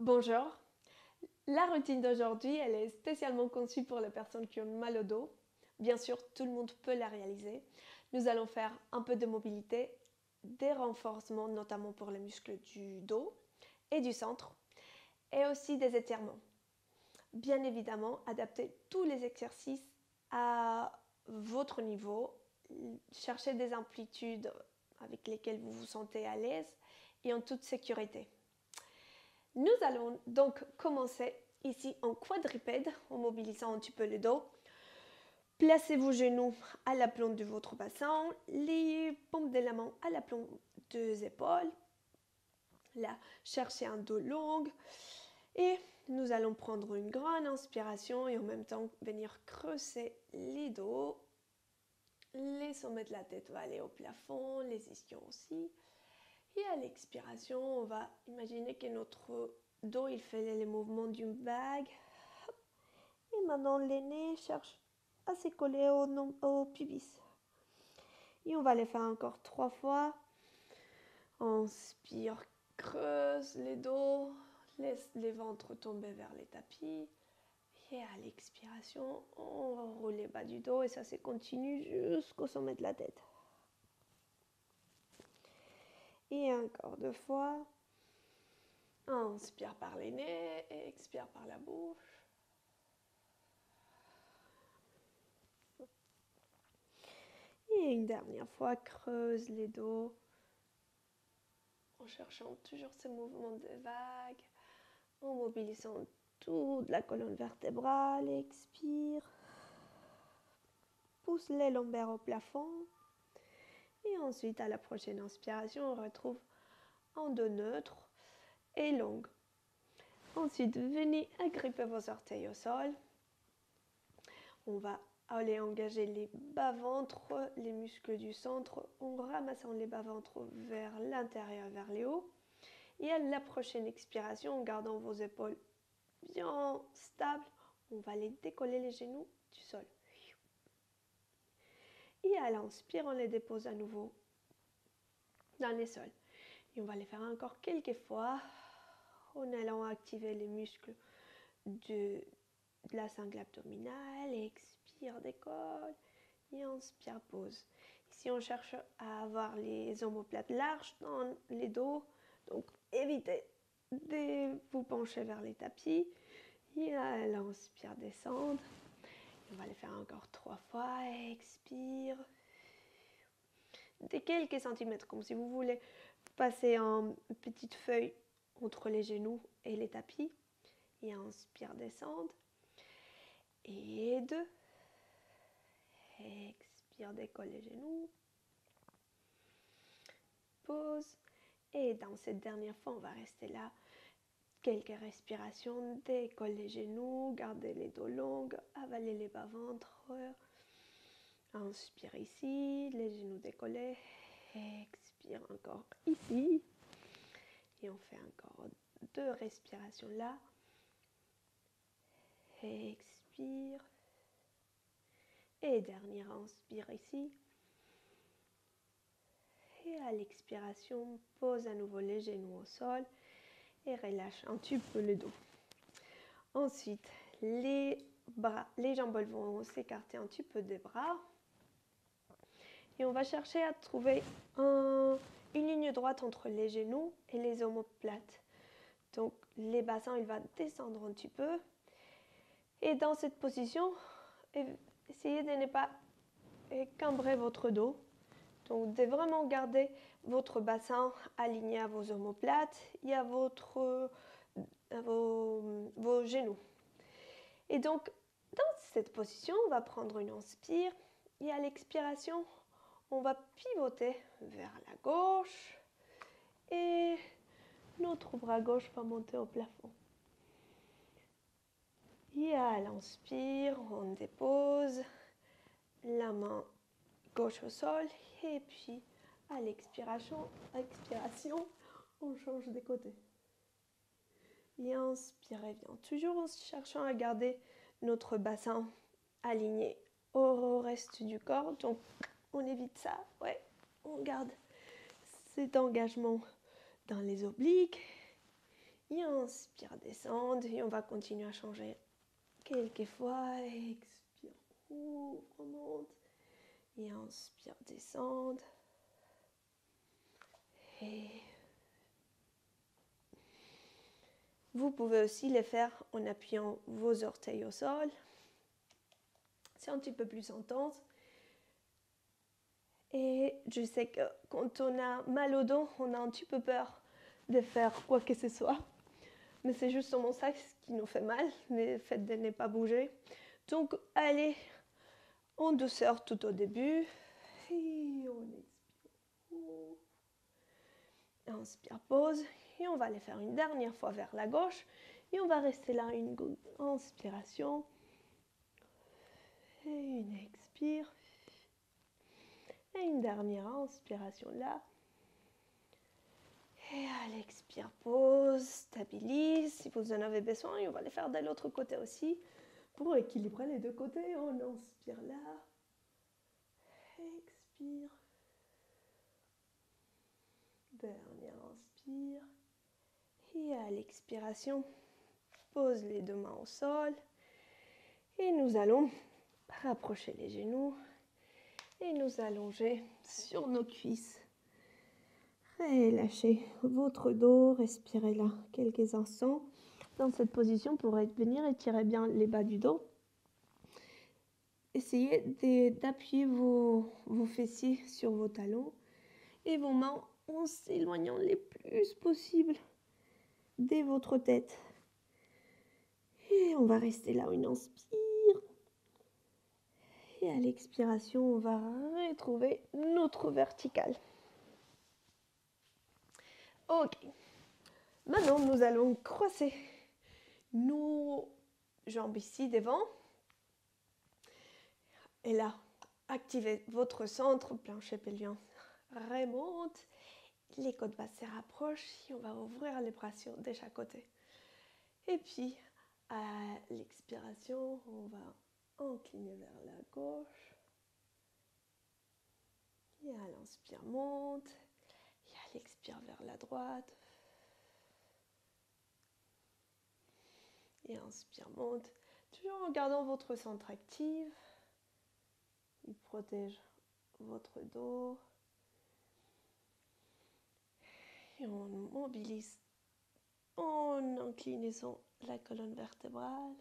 Bonjour, la routine d'aujourd'hui, elle est spécialement conçue pour les personnes qui ont mal au dos. Bien sûr, tout le monde peut la réaliser. Nous allons faire un peu de mobilité, des renforcements notamment pour les muscles du dos et du centre, et aussi des étirements. Bien évidemment, adaptez tous les exercices à votre niveau. Cherchez des amplitudes avec lesquelles vous vous sentez à l'aise et en toute sécurité. Nous allons donc commencer ici en quadrupède en mobilisant un petit peu le dos. Placez vos genoux à l'aplomb de votre bassin, les paumes de la main à l'aplomb des épaules. Là, cherchez un dos long et nous allons prendre une grande inspiration et en même temps venir creuser les dos. Les sommets de la tête vont aller au plafond, les ischions aussi. Et à l'expiration, on va imaginer que notre dos il fait les mouvements d'une vague. Et maintenant, l'aîné cherche à se coller au pubis. Et on va les faire encore 3 fois. Inspire, creuse les dos, laisse les ventres tomber vers les tapis. Et à l'expiration, on roule les bas du dos et ça se continue jusqu'au sommet de la tête. Et encore 2 fois. Inspire par les nez et expire par la bouche. Et une dernière fois, creuse les dos en cherchant toujours ces mouvements de vagues, en mobilisant toute la colonne vertébrale. Expire. Pousse les lombaires au plafond. Et ensuite, à la prochaine inspiration, on retrouve un dos neutre et long. Ensuite, venez agripper vos orteils au sol. On va aller engager les bas-ventres, les muscles du centre, en ramassant les bas-ventres vers l'intérieur, vers les hauts. Et à la prochaine expiration, en gardant vos épaules bien stables, on va les décoller les genoux du sol. Et à l'inspire, on les dépose à nouveau dans les sols. Et on va les faire encore quelques fois en allant activer les muscles de la sangle abdominale. Expire, décolle. Et inspire, pose. Ici, on cherche à avoir les omoplates larges dans les dos. Donc, évitez de vous pencher vers les tapis. Et à l'inspire, descendre. On va les faire encore 3 fois. Expire. De quelques centimètres, comme si vous voulez passer une petite feuille entre les genoux et les tapis. Et inspire, descendre. Et 2. Expire, décolle les genoux. Pause. Et dans cette dernière fois, on va rester là. Quelques respirations, décolle les genoux, gardez les dos longs, avalez les bas-ventres. Inspire ici, les genoux décollés. Expire encore ici. Et on fait encore 2 respirations là. Expire. Et dernière, inspire ici. Et à l'expiration, pose à nouveau les genoux au sol et relâche un petit peu le dos. Ensuite, les jambes vont s'écarter un petit peu des bras. Et on va chercher à trouver une ligne droite entre les genoux et les omoplates. Donc, les bassins, il va descendre un petit peu. Et dans cette position, essayez de ne pas cambrer votre dos. Donc, de vraiment garder votre bassin aligné à vos omoplates et à vos genoux. Et donc, dans cette position, on va prendre une inspire et à l'expiration, on va pivoter vers la gauche et notre bras gauche va monter au plafond. Et à l'inspire, on dépose la main gauche au sol et puis à l'expiration, on change de côté. Et inspirez bien, toujours en cherchant à garder notre bassin aligné au reste du corps. Donc on évite ça, ouais, on garde cet engagement dans les obliques Et inspire, descendre. Et on va continuer à changer quelques fois. Expire, ouvre, remonte. Et inspire, descendre. Et vous pouvez aussi les faire en appuyant vos orteils au sol. C'est un petit peu plus intense. Et je sais que quand on a mal au dos, on a un petit peu peur de faire quoi que ce soit. Mais c'est justement ça qui nous fait mal, le fait de ne pas bouger. Donc, allez en douceur tout au début. Et on expire. Inspire, pause. Et on va les faire une dernière fois vers la gauche. Et on va rester là, une inspiration. Et une expire. Et une dernière inspiration là. Et à l'expire, pause, stabilise. Si vous en avez besoin, et on va les faire de l'autre côté aussi. Pour équilibrer les deux côtés, on inspire là. Expire. Dernière inspire. Et à l'expiration, pose les deux mains au sol. Et nous allons rapprocher les genoux. Et nous allonger sur nos cuisses. Relâchez votre dos, respirez là quelques instants. Dans cette position, pour venir étirer bien les bas du dos. Essayez d'appuyer vos fessiers sur vos talons et vos mains en s'éloignant le plus possible de votre tête. Et on va rester là, une inspire. Et à l'expiration, on va retrouver notre verticale. Ok. Maintenant, nous allons croiser nos jambes ici devant. Et là, activez votre centre, plancher pelvien remonte. Les côtes basses se rapprochent et on va ouvrir les bras de chaque côté. Et puis, à l'expiration, on va incliner vers la gauche. Et à l'inspire, monte. Et à l'expire vers la droite. Et inspire, monte. Toujours en gardant votre centre actif. Il protège votre dos. Et on mobilise en inclinaison la colonne vertébrale.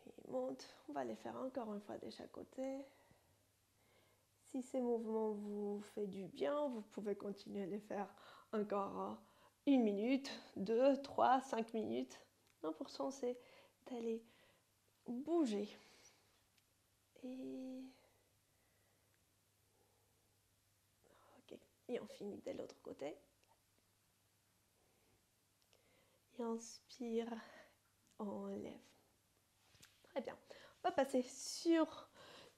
Et monte. On va les faire encore une fois de chaque côté. Si ces mouvements vous font du bien, vous pouvez continuer à les faire encore 1 minute, 2, 3, 5 minutes. L'important, c'est d'aller bouger. Et... ok. Et on finit de l'autre côté. Et inspire, on lève. Très bien. On va passer sur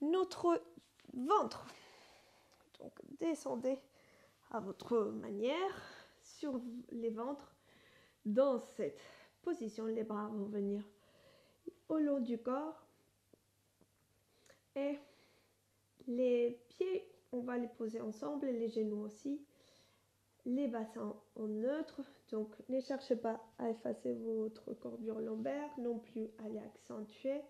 notre ventre. Donc, descendez à votre manière sur les ventres. Dans cette position, les bras vont venir au long du corps. Et les pieds, on va les poser ensemble, et les genoux aussi. Les bassins en neutre, donc ne cherchez pas à effacer votre courbure lombaire, non plus à l'accentuer.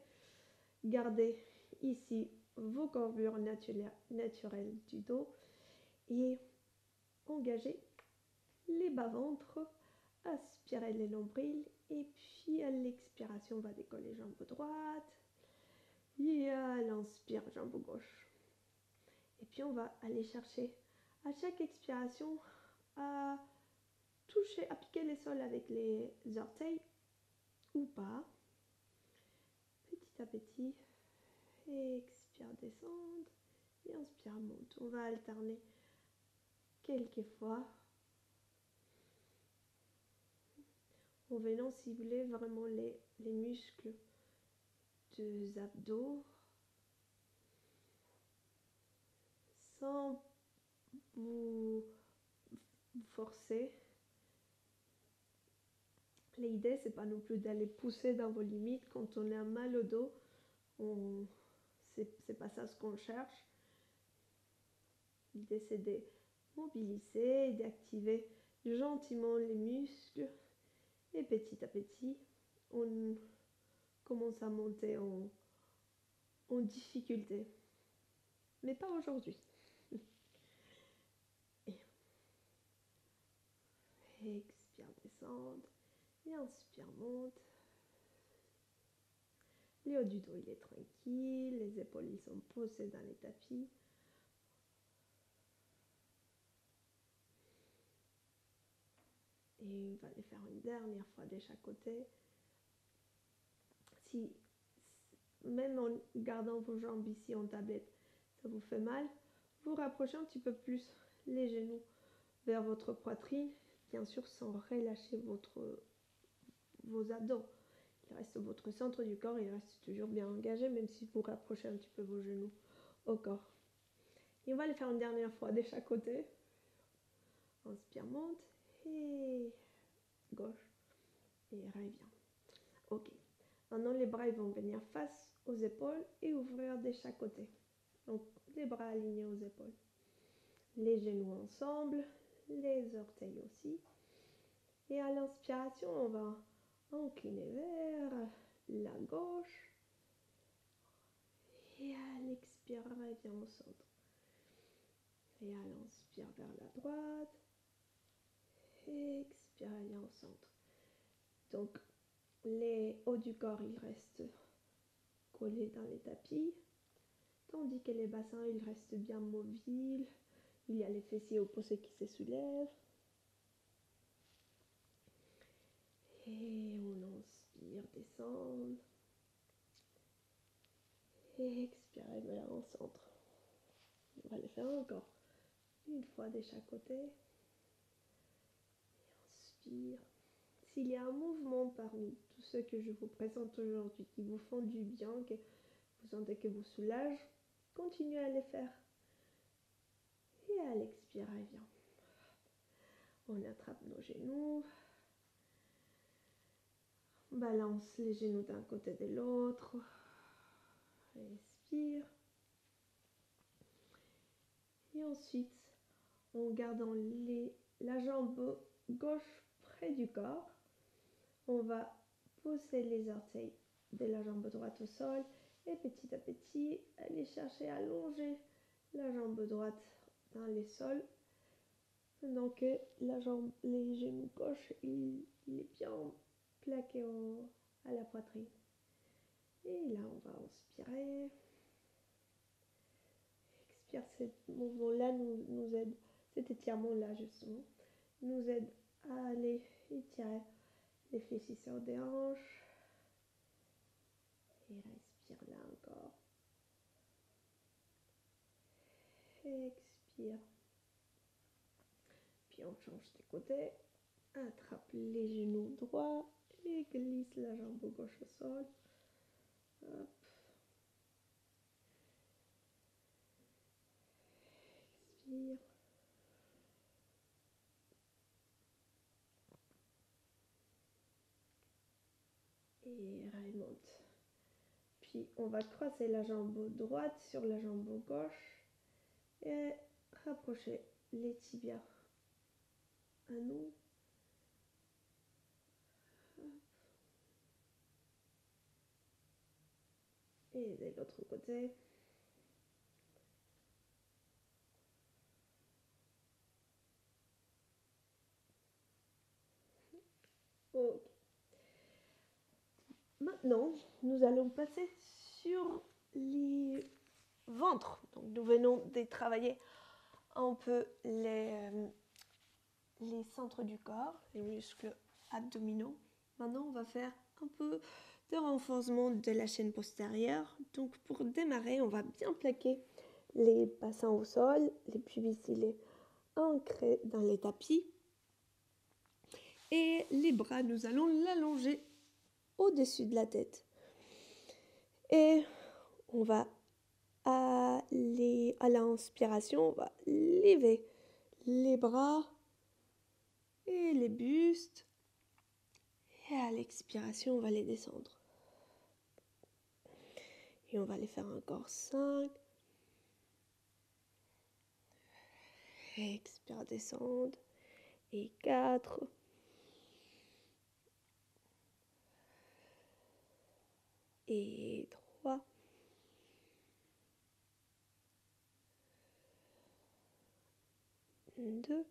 Gardez ici vos courbures naturelles du dos et engagez les bas-ventres, aspirez les nombrils et puis à l'expiration, on va décoller jambe droite et à l'inspire, jambe gauche. Et puis on va aller chercher à chaque expiration à toucher, à piquer les sols avec les orteils ou pas. Petit à petit, expire, descendre et inspire, monte. On va alterner quelques fois en venant cibler vraiment les muscles des abdos sans vous forcer. L'idée, c'est pas non plus d'aller pousser dans vos limites. Quand on a mal au dos, c'est pas ça ce qu'on cherche. L'idée, c'est de mobiliser et d'activer gentiment les muscles et petit à petit, on commence à monter en difficulté. Mais pas aujourd'hui. Expire, descendre. Et inspire, monte. Le haut du dos, il est tranquille. Les épaules, ils sont posées dans les tapis. Et on va les faire une dernière fois de chaque côté. Si, même en gardant vos jambes ici en tablette, ça vous fait mal, vous rapprochez un petit peu plus les genoux vers votre poitrine, bien sûr sans relâcher vos abdos. Il reste votre centre du corps, il reste toujours bien engagé, même si vous rapprochez un petit peu vos genoux au corps. Et on va le faire une dernière fois de chaque côté. Inspire, monte, et gauche, et revient. Ok. Maintenant, les bras ils vont venir face aux épaules et ouvrir de chaque côté. Donc, les bras alignés aux épaules. Les genoux ensemble, les orteils aussi. Et à l'inspiration, on va incliner vers la gauche. Et à l'expire, revient au centre. Et à l'inspire vers la droite. Et expire, revient au centre. Donc, les hauts du corps, ils restent collés dans les tapis. Tandis que les bassins, ils restent bien mobiles. Il y a les fessiers opposés qui se soulèvent. Et on inspire, descendre. Et expire, vers en centre. On va le faire encore une fois de chaque côté. Et inspire. S'il y a un mouvement parmi tous ceux que je vous présente aujourd'hui qui vous font du bien, que vous sentez que vous soulagent, continuez à les faire. Et à l'expire, revient. On attrape nos genoux. Balance les genoux d'un côté de l'autre. Respire. Et ensuite, en gardant la jambe gauche près du corps, on va poser les orteils de la jambe droite au sol et petit à petit aller chercher à allonger la jambe droite dans le sol pendant que les genoux gauche il est bien plaqué à la poitrine. Et là, on va inspirer. Expire, ce mouvement-là nous aide, cet étirement-là justement, nous aide à aller étirer les fléchisseurs des hanches. Et respire là encore. Expire. Puis on change de côté. Attrape les genoux droits et glisse la jambe gauche au sol. Hop. Expire. Et remonte. Puis on va croiser la jambe droite sur la jambe gauche et rapprocher les tibias à nous. Et de l'autre côté. Ok. Maintenant, nous allons passer sur les ventres. Donc, nous venons de travailler un peu les centres du corps, les muscles abdominaux. Maintenant, on va faire un peu de renforcement de la chaîne postérieure. Donc, pour démarrer, on va bien plaquer les bassins au sol, les pubis ancrés dans les tapis. Et les bras, nous allons l'allonger au-dessus de la tête. Et on va à l'inspiration, on va lever les bras et les bustes. Et à l'expiration, on va les descendre. Et on va les faire encore 5. Expire, descendre. et 4. Et 3. Deux.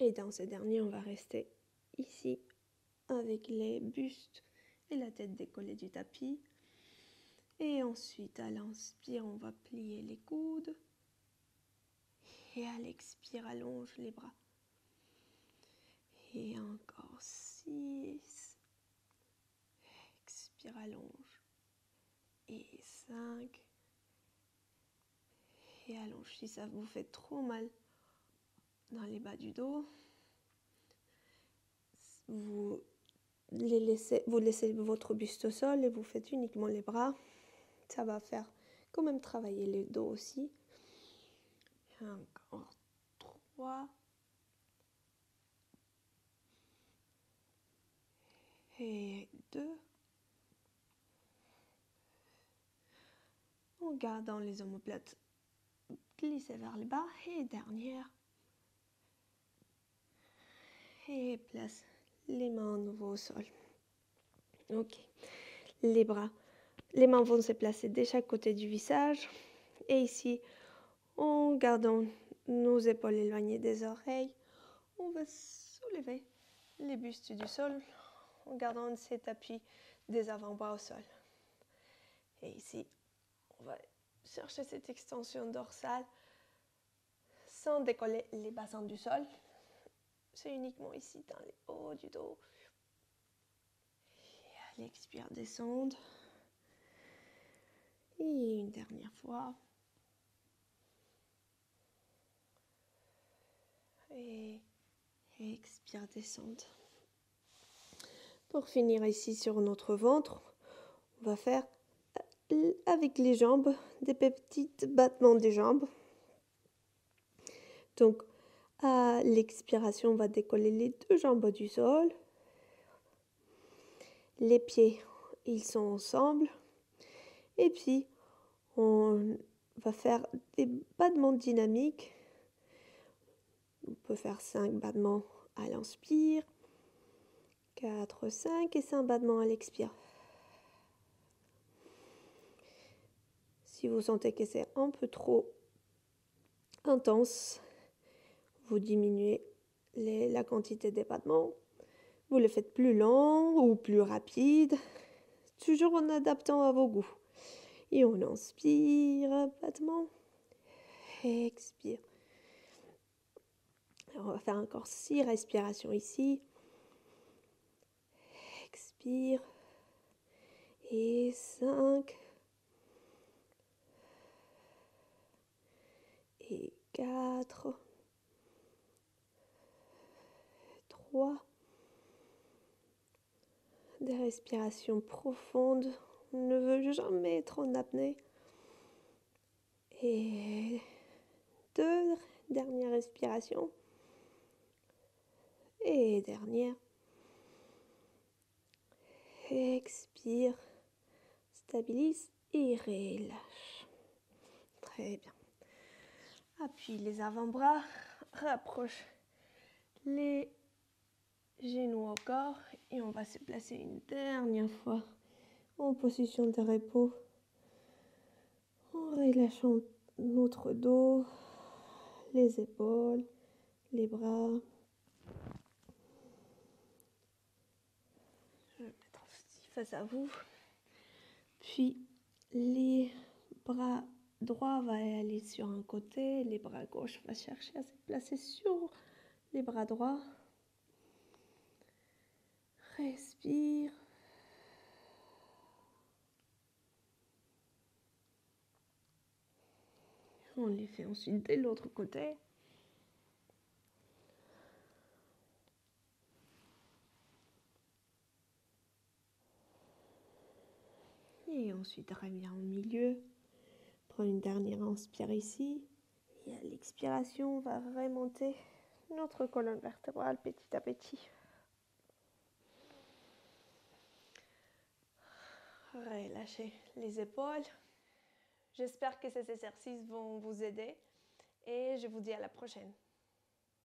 Et dans ce dernier, on va rester ici avec les bustes et la tête décollée du tapis. Et ensuite, à l'inspire, on va plier les coudes. Et à l'expire, allonge les bras. Et encore 6. Expire, allonge. Et 5. Et allonge. Si ça vous fait trop mal dans les bas du dos, vous laissez votre buste au sol et vous faites uniquement les bras. Ça va faire quand même travailler le dos aussi. Encore 3. Et 2. En gardant les omoplates glissées vers le bas. Et dernière. Et place les mains à nouveau au sol. Ok. Les bras. Les mains vont se placer de chaque côté du visage. Et ici, en gardant nos épaules éloignées des oreilles, on va soulever les bustes du sol en gardant ces tapis des avant-bras au sol. Et ici, on va chercher cette extension dorsale sans décoller les bassins du sol. C'est uniquement ici dans les hauts du dos. Et à l'expire, descendre. Et une dernière fois. Et expire, descendre. Pour finir ici sur notre ventre, on va faire avec les jambes des petits battements des jambes. Donc, à l'expiration, on va décoller les 2 jambes du sol. Les pieds, ils sont ensemble. Et puis, on va faire des battements dynamiques. On peut faire 5 battements à l'inspire, 4, 5 et 5 battements à l'expire. Si vous sentez que c'est un peu trop intense, vous diminuez la quantité des battements. Vous le faites plus lent ou plus rapide, toujours en adaptant à vos goûts. Et on inspire, battement, expire. Alors on va faire encore 6 respirations ici. Expire. Et 5. Et 4. 3. Des respirations profondes. On ne veut jamais être en apnée. Et 2 dernières respirations. Et dernière. Expire. Stabilise et relâche. Très bien. Appuie les avant-bras. Rapproche les genoux au corps. Et on va se placer une dernière fois en position de repos. En relâchant notre dos, les épaules, les bras. Je vais mettre aussi face à vous. Puis les bras droits vont aller sur un côté, les bras gauches vont chercher à se placer sur les bras droits. Respire. On les fait ensuite de l'autre côté. Et ensuite, reviens au milieu. Prends une dernière inspire ici. Et à l'expiration, on va remonter notre colonne vertébrale petit à petit. Relâchez les épaules. J'espère que ces exercices vont vous aider et je vous dis à la prochaine.